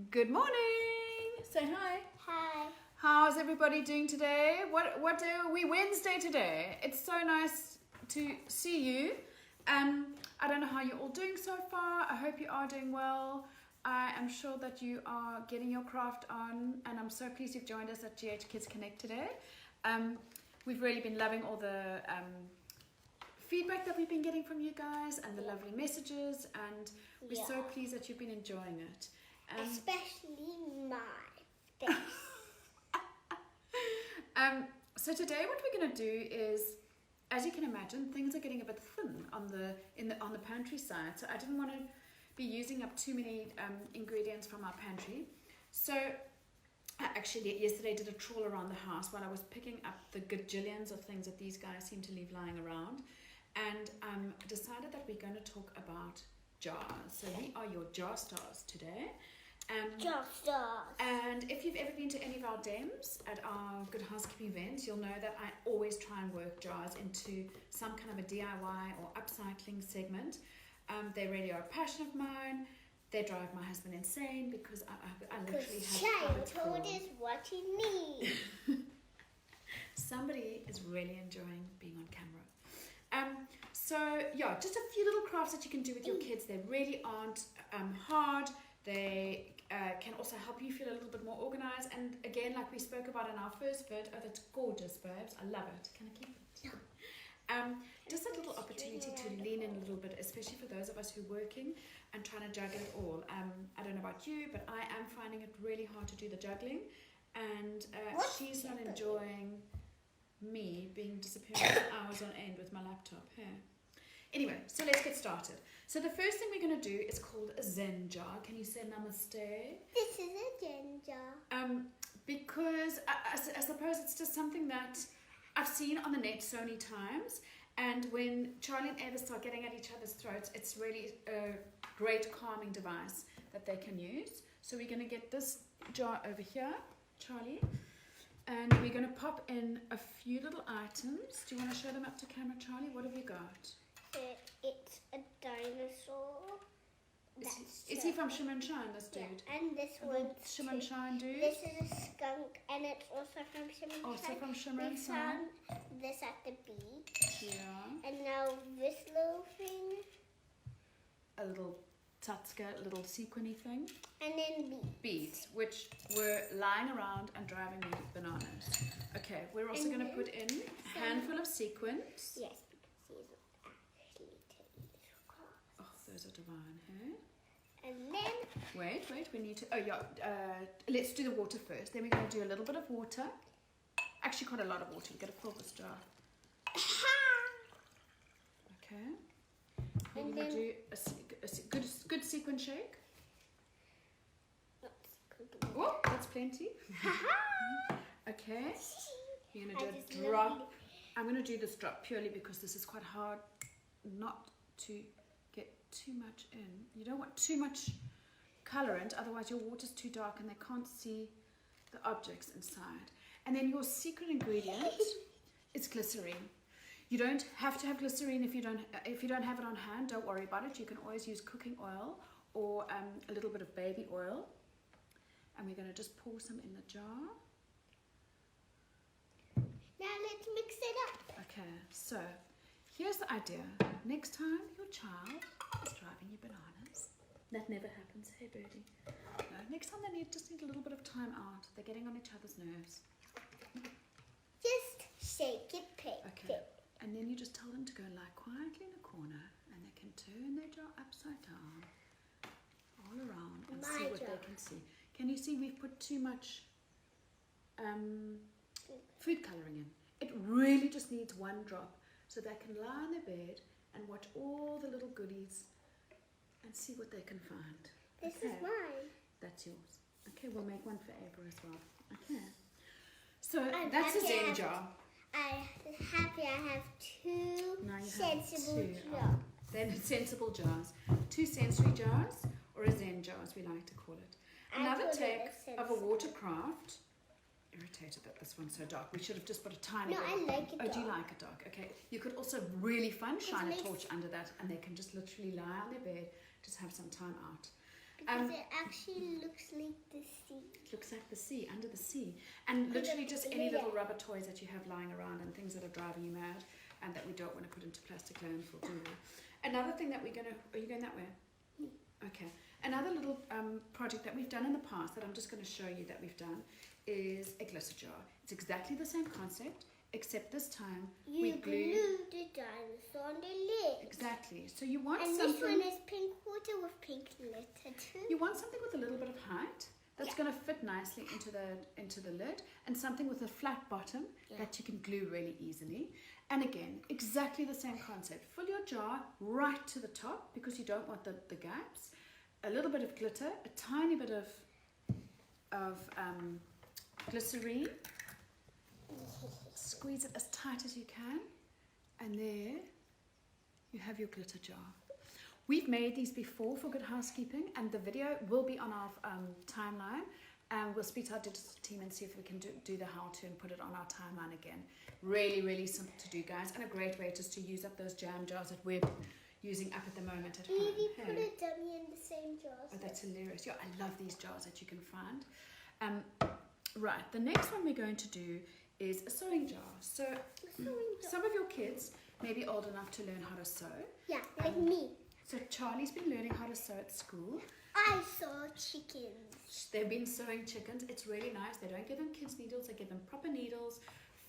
Good morning. Say hi. Hi. How's everybody doing today? What do we Wednesday today? It's so nice to see you. I don't know how you're all doing so far. I hope you are doing well. I am sure that you are getting your craft on, and I'm so pleased you've joined us at GH Kids Connect today. We've really been loving all the feedback that we've been getting from you guys and the lovely messages, and we're so pleased that you've been enjoying it. Especially my face. So today what we're going to do is, as you can imagine, things are getting a bit thin on the pantry side, so I didn't want to be using up too many ingredients from our pantry. So I actually yesterday did a trawl around the house while I was picking up the gajillions of things that these guys seem to leave lying around, and decided that we're going to talk about jars. So we are your jar stars today. Jar stars. And if you've ever been to any of our DEMs at our Good Housekeeping events, you'll know that I always try and work jars into some kind of a DIY or upcycling segment. They really are a passion of mine. They drive my husband insane because I literally have childhood is what you need. Somebody is really enjoying being on camera. So yeah, just a few little crafts that you can do with your kids. They really aren't hard. They can also help you feel a little bit more organized. And again, like we spoke about in our first vid, oh, that's gorgeous, babes. I love it. Can I keep it? No. Just a little opportunity to lean in a little bit, especially for those of us who are working and trying to juggle it all. I don't know about you, but I am finding it really hard to do the juggling. And she's not enjoying me being disappearing for hours on end with my laptop here. Anyway, so let's get started. So the first thing we're going to do is called a Zen jar. Can you say namaste? This is a Zen jar. Because I suppose it's just something that I've seen on the net so many times, and when Charlie and Ava start getting at each other's throats, it's really a great calming device that they can use. So we're going to get this jar over here, Charlie, and we're going to pop in a few little items. Do you want to show them up to camera, Charlie? What have you got? It's a dinosaur. Is he from Shimmer and Shine, this dude? Yeah, and this one. Shimmer and Shine dude? This is a skunk, and it's also from Shimmer and Shine. Also from Shimmer and We Shine. found this at the beach. Yeah. And now this little thing. A little tatska, little sequiny thing. And then beads. Beads, which were lying around and driving me bananas. Okay, we're also going to put in a handful of sequins. Yes, because these will actually take this across. Oh, those are divine, hey? And then... Wait, we need to... Oh, yeah, let's do the water first. Then we're going to do a little bit of water. Actually, quite a lot of water. We've got to fill this jar. Okay. Then we're going to do a good sequin shake. Oh, that's plenty. Okay. You're going to do a drop. I'm going to do this drop purely because this is quite hard not to get too much in. You don't want too much colorant, otherwise your water's too dark and they can't see the objects inside. And then your secret ingredient is glycerine. You don't have to have glycerine if you don't have it on hand. Don't worry about it. You can always use cooking oil or a little bit of baby oil. And we're going to just pour some in the jar. Now let's mix it up. Okay, so here's the idea. Next time your child is driving you bananas, that never happens, hey birdie. No, next time they just need a little bit of time out. They're getting on each other's nerves. Just shake it, Okay, and then you just tell them to go lie quietly in a corner and they can turn their jar upside down all around and see what they can see. Can you see we've put too much food colouring in? It really just needs one drop so they can lie on their bed and watch all the little goodies and see what they can find. This is mine. That's yours. Okay, we'll make one for Ava as well. Okay. So that's a Zen jar. I'm happy I have two sensible jars. Then sensible jars. Two sensory jars, or a Zen jar as we like to call it. Another take of a watercraft. Irritated that this one's so dark. We should have just put a tiny bit. No, I like it dark. Oh, do you like it dark? Okay. You could also shine a torch under that and they can just literally lie on their bed, just have some time out. Because it actually looks like the sea. It looks like the sea, under the sea. And literally just any little rubber toys that you have lying around and things that are driving you mad and that we don't want to put into plastic landfill, do we? Another thing that we're going to... Are you going that way? Okay. Another little project that we've done in the past that I'm just going to show you that we've done is a glitter jar. It's exactly the same concept, except this time we glue the dinosaur on the lid. Exactly. So you want and something... And this one is pink water with pink glitter too. You want something with a little bit of height that's going to fit nicely into the lid, and something with a flat bottom that you can glue really easily. And again, exactly the same concept. Fill your jar right to the top because you don't want the gaps. A little bit of glitter, a tiny bit of glycerine. Squeeze it as tight as you can, and there you have your glitter jar. We've made these before for Good Housekeeping, and the video will be on our timeline, and we'll speak to our digital team and see if we can do the how-to and put it on our timeline again. Really, really simple to do, guys, and a great way just to use up those jam jars that we're using up at the moment at home. Maybe put a dummy in the same jars. Oh, that's hilarious. Yeah, I love these jars that you can find. Right, the next one we're going to do is a sewing jar. So some of your kids may be old enough to learn how to sew. Yeah, like me. So Charlie's been learning how to sew at school. I sew chickens. They've been sewing chickens. It's really nice. They don't give them kids' needles. They give them proper needles,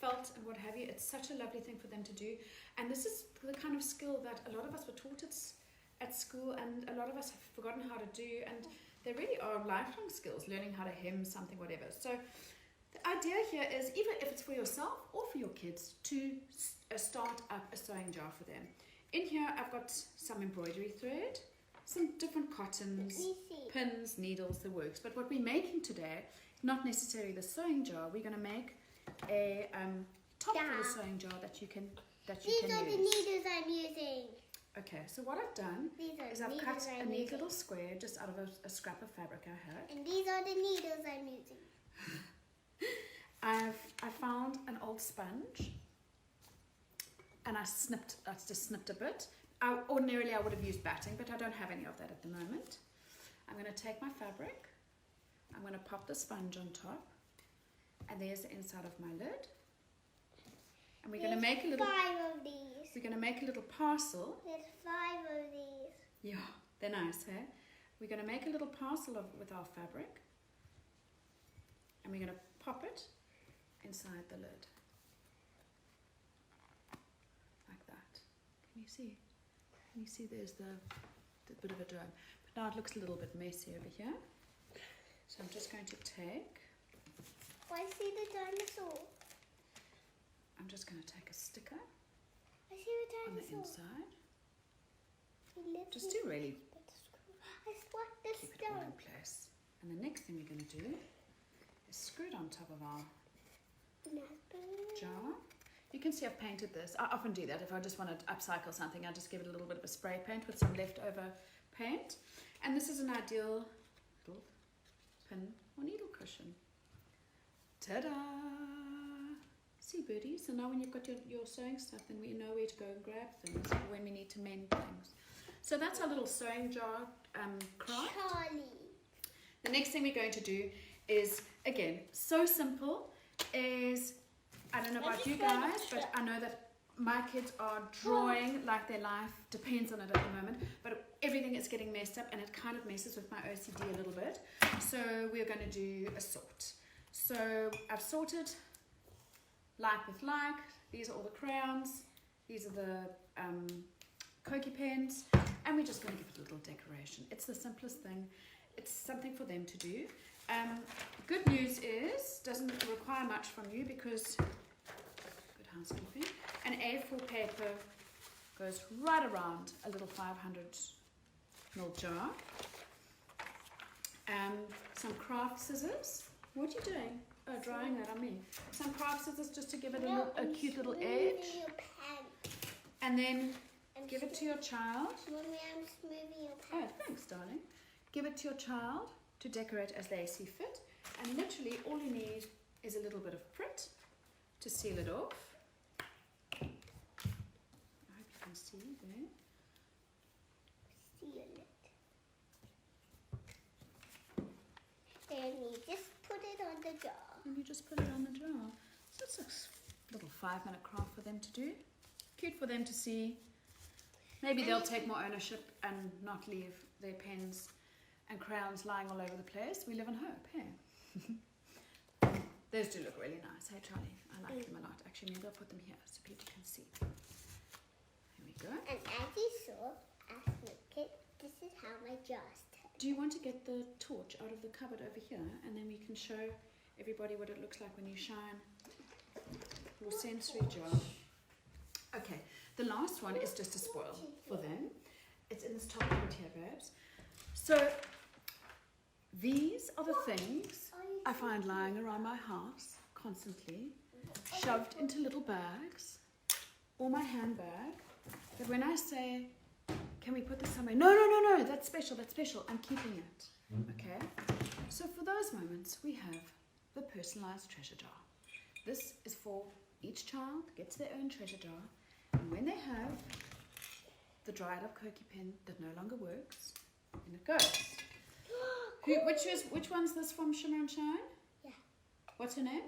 felt and what have you. It's such a lovely thing for them to do. And this is the kind of skill that a lot of us were taught at school, and a lot of us have forgotten how to do. And they really are lifelong skills, learning how to hem something, whatever. So the idea here is, even if it's for yourself or for your kids, to start up a sewing jar for them. In here, I've got some embroidery thread, some different cottons, pins, needles, the works. But what we're making today, not necessarily the sewing jar. We're going to make a top for the sewing jar that you can use. These are the needles I'm using. Okay, so what I've done is I've cut a neat little square just out of a scrap of fabric I had. And these are the needles I'm using. I found an old sponge, and I just snipped a bit. Ordinarily I would have used batting, but I don't have any of that at the moment. I'm going to take my fabric, I'm going to pop the sponge on top, and there's the inside of my lid. And we're going to make a little... 5 of these. We're going to make a little parcel. There's 5 of these. Yeah, they're nice, hey? We're going to make a little parcel with our fabric, and we're going to pop it inside the lid. Like that. Can you see? Can you see there's the bit of a dome? But now it looks a little bit messy over here. So I'm just going to take... I see the dinosaur. I'm just going to take a sticker I see the on the dinosaur. inside. Just to really I swapped this keep it all in place. And the next thing we're going to do is screw it on top of our jar. You can see I've painted this. I often do that. If I just want to upcycle something, I just give it a little bit of a spray paint with some leftover paint. And this is an ideal little pin or needle cushion. Ta-da! See, birdie? So now when you've got your sewing stuff, then we know where to go and grab things when we need to mend things. So that's our little sewing jar craft. Charlie. The next thing we're going to do is, again, so simple, is, I don't know about you guys, but I know that my kids are drawing like their life depends on it at the moment, but everything is getting messed up and it kind of messes with my OCD a little bit. So we're going to do a sort. So I've sorted like with like. These are all the crayons. These are the Koki pens. And we're just going to give it a little decoration. It's the simplest thing. It's something for them to do. Good news is, doesn't require much from you because, good housekeeping, an A4 paper goes right around a little 500ml jar. Some craft scissors. What are you doing? Oh, drying that on me. Some craft scissors just to give it a cute little edge. And then give it to your child. Mommy, I'm smoothing your Oh, pants. thanks, darling. Give it to your child to decorate as they see fit. And literally all you need is a little bit of Prit to seal it off. I hope you can see there. Seal it. the jar. And you just put it on the jar. So it's a little 5-minute craft for them to do. Cute for them to see. Maybe they'll take more ownership and not leave their pens and crayons lying all over the place. We live in hope, hey? Those do look really nice, hey Charlie? I like them a lot. Actually, maybe I'll put them here so people can see. There we go. And as you saw, this is how my jars turn. Do you want to get the torch out of the cupboard over here and then we can show everybody what it looks like when you shine your sensory jar? Okay, the last one is just a spoil for them. It's in this top cupboard here, babes. So these are the things I find lying around my house constantly, shoved into little bags or my handbag, that when I say, can we put this somewhere? No, no, no, no, that's special, I'm keeping it. Okay, so for those moments we have the personalized treasure jar. This is for each child, gets their own treasure jar, and when they have the dried up Koki pen that no longer works, in it goes. Which one's this from, Shimmer and Shine? Yeah. What's her name?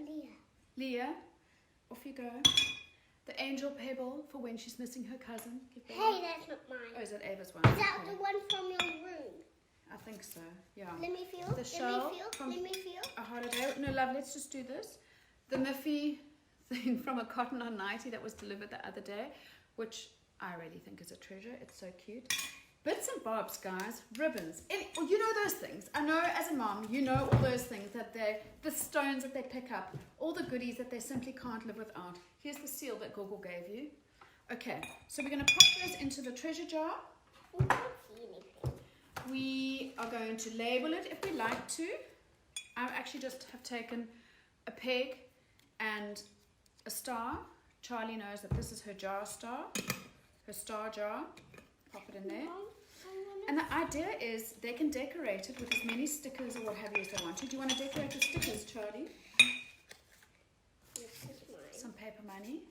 Leah. Off you go. The angel pebble for when she's missing her cousin. Hey, that's not mine. Oh, is that Ava's one? Is that the one from your room? I think so, yeah. Let me feel. The shell from Let me feel. A holiday. No, love, let's just do this. The Miffy thing from a cotton on 90 that was delivered the other day, which I really think is a treasure. It's so cute. Bits and bobs, guys. Ribbons. You know those things. I know as a mom, you know all those things that the stones that they pick up, all the goodies that they simply can't live without. Here's the seal that Google gave you. Okay, so we're going to pop those into the treasure jar. I can't see anything. We are going to label it if we like to. I actually just have taken a peg and a star. Charlie knows that this is her jar star, her star jar. Pop it in there. And the idea is they can decorate it with as many stickers or what have you as they want to. Do you want to decorate the stickers, Charlie? This is mine. Some paper money.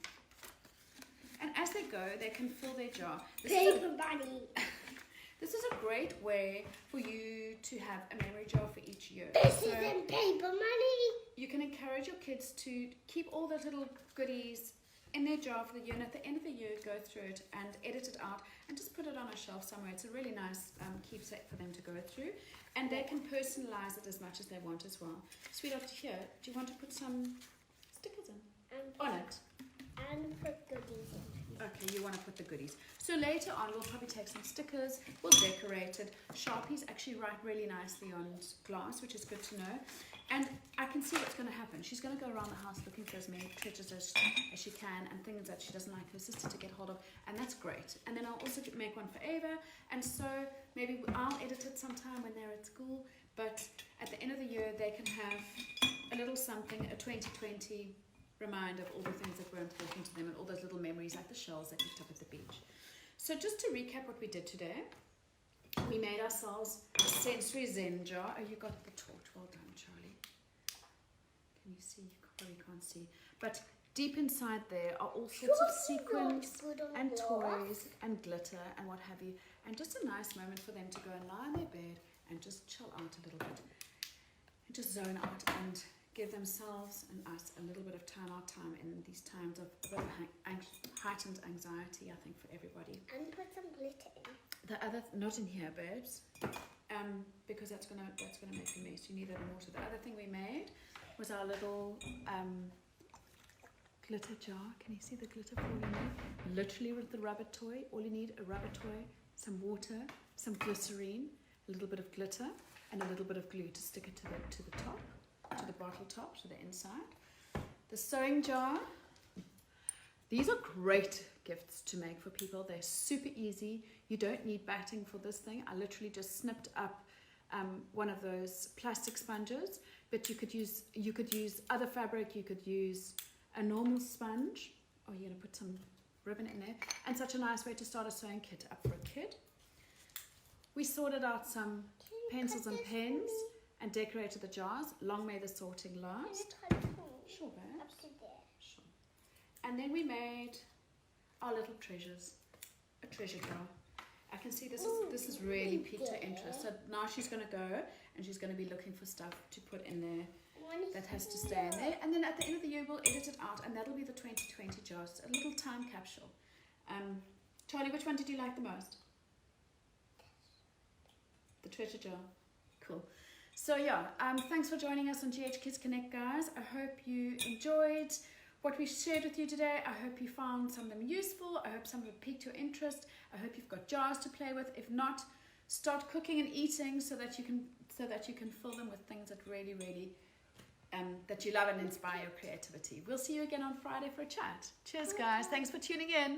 And as they go, they can fill their jar. Paper money. This is a great way for you to have a memory jar for each year. This isn't paper money. You can encourage your kids to keep all those little goodies in their jar for the year, and at the end of the year go through it and edit it out and just put it on a shelf somewhere. It's a really nice keepsake for them to go through, and they can personalize it as much as they want as well. Sweetheart, here, do you want to put some stickers on it? And put goodies in. Okay, you want to put the goodies. So later on we'll probably take some stickers, we'll decorate it. Sharpies actually write really nicely on glass, which is good to know. And I can see what's going to happen. She's going to go around the house looking for as many treasures as she can, and things that she doesn't like her sister to get hold of, and that's great. And then I'll also make one for Ava, and so maybe I'll edit it sometime when they're at school, but at the end of the year they can have a little something, a 2020 reminder of all the things that were important to them and all those little memories like the shells they picked up at the beach. So just to recap what we did today, we made ourselves a sensory zen jar. Oh, you got the torch. Well done, Charlie. Can you see? You probably can't see. But deep inside there are all sorts of sequins and toys and glitter and what have you. And just a nice moment for them to go and lie in their bed and just chill out a little bit. And just zone out and give themselves and us a little bit of time in these times of a bit of heightened anxiety, I think, for everybody. And put some glitter in. The other, not in here, babes, because that's gonna make a mess. You need that in water. The other thing we made was our little glitter jar. Can you see the glitter for all you need? Literally with the rubber toy. All you need, a rubber toy, some water, some glycerine, a little bit of glitter, and a little bit of glue to stick it to the top, to the bottle top, to the inside. The sewing jar. These are great gifts to make for people. They're super easy. You don't need batting for this thing. I literally just snipped up one of those plastic sponges, but you could use other fabric. You could use a normal sponge, or you're gonna put some ribbon in there, and such a nice way to start a sewing kit up for a kid. We sorted out some pencils and pens and decorated the jars. Long may the sorting last. Sure, babe. Sure. And then we made our little treasures, a treasure jar. I can see this is really piqued her interest. So now she's going to go and she's going to be looking for stuff to put in there that has to stay in there. And then at the end of the year, we'll edit it out, and that'll be the 2020 jars, a little time capsule. Charlie, which one did you like the most? The treasure jar. Cool. So yeah, thanks for joining us on GH Kids Connect, guys. I hope you enjoyed what we shared with you today. I hope you found some of them useful. I hope some of it piqued your interest. I hope you've got jars to play with. If not, start cooking and eating so that you can fill them with things that really that you love and inspire your creativity. We'll see you again on Friday for a chat. Cheers, guys. Thanks for tuning in.